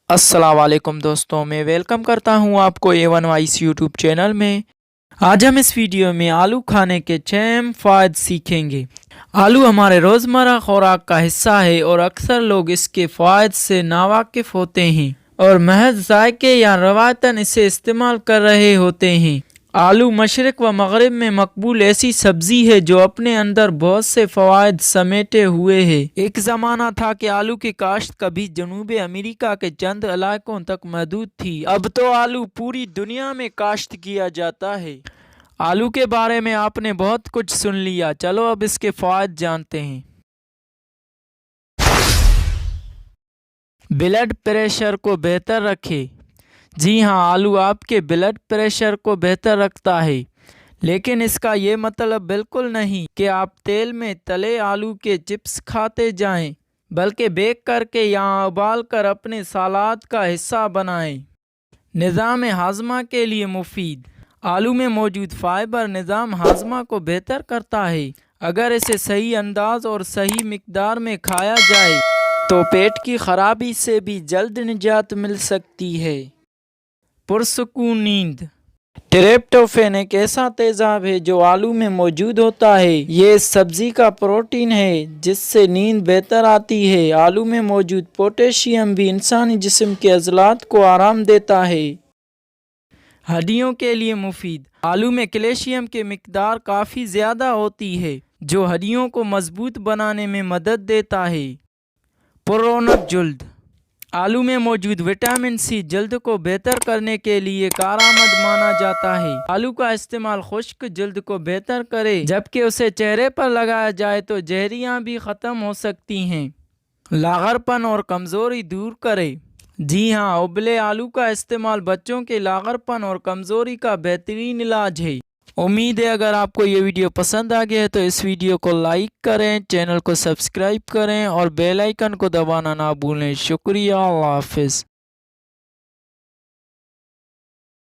السلام علیکم دوستوں، میں ویلکم کرتا ہوں آپ کو A1 وائس یوٹیوب چینل میں۔ آج ہم اس ویڈیو میں آلو کھانے کے 6 فوائد سیکھیں گے۔ آلو ہمارے روزمرہ خوراک کا حصہ ہے اور اکثر لوگ اس کے فوائد سے ناواقف ہوتے ہیں اور محض ذائقے یا روایتاً اسے استعمال کر رہے ہوتے ہیں۔ آلو مشرق و مغرب میں مقبول ایسی سبزی ہے جو اپنے اندر بہت سے فوائد سمیٹے ہوئے ہے۔ ایک زمانہ تھا کہ آلو کی کاشت کبھی جنوب امریکہ کے چند علاقوں تک محدود تھی، اب تو آلو پوری دنیا میں کاشت کیا جاتا ہے۔ آلو کے بارے میں آپ نے بہت کچھ سن لیا، چلو اب اس کے فوائد جانتے ہیں۔ بلڈ پریشر کو بہتر رکھے۔ جی ہاں، آلو آپ کے بلڈ پریشر کو بہتر رکھتا ہے، لیکن اس کا یہ مطلب بالکل نہیں کہ آپ تیل میں تلے آلو کے چپس کھاتے جائیں، بلکہ بیک کر کے یا ابال کر اپنے سالاد کا حصہ بنائیں۔ نظام ہاضمہ کے لیے مفید۔ آلو میں موجود فائبر نظام ہاضمہ کو بہتر کرتا ہے۔ اگر اسے صحیح انداز اور صحیح مقدار میں کھایا جائے تو پیٹ کی خرابی سے بھی جلد نجات مل سکتی ہے۔ پرسکون نیند۔ ٹریپٹوفین ایک ایسا تیزاب ہے جو آلو میں موجود ہوتا ہے۔ یہ اس سبزی کا پروٹین ہے جس سے نیند بہتر آتی ہے۔ آلو میں موجود پوٹیشیم بھی انسانی جسم کے عضلات کو آرام دیتا ہے۔ ہڈیوں کے لیے مفید۔ آلو میں کیلشیم کی مقدار کافی زیادہ ہوتی ہے جو ہڈیوں کو مضبوط بنانے میں مدد دیتا ہے۔ پر رونق جلد۔ آلو میں موجود وٹامن سی جلد کو بہتر کرنے کے لیے کارآمد مانا جاتا ہے۔ آلو کا استعمال خشک جلد کو بہتر کرے، جبکہ اسے چہرے پر لگایا جائے تو جھریاں بھی ختم ہو سکتی ہیں۔ لاغرپن اور کمزوری دور کرے۔ جی ہاں، ابلے آلو کا استعمال بچوں کے لاغرپن اور کمزوری کا بہترین علاج ہے۔ امید ہے اگر آپ کو یہ ویڈیو پسند آ گیا ہے تو اس ویڈیو کو لائک کریں، چینل کو سبسکرائب کریں اور بیل آئیکن کو دبانا نہ بھولیں۔ شکریہ، اللہ حافظ۔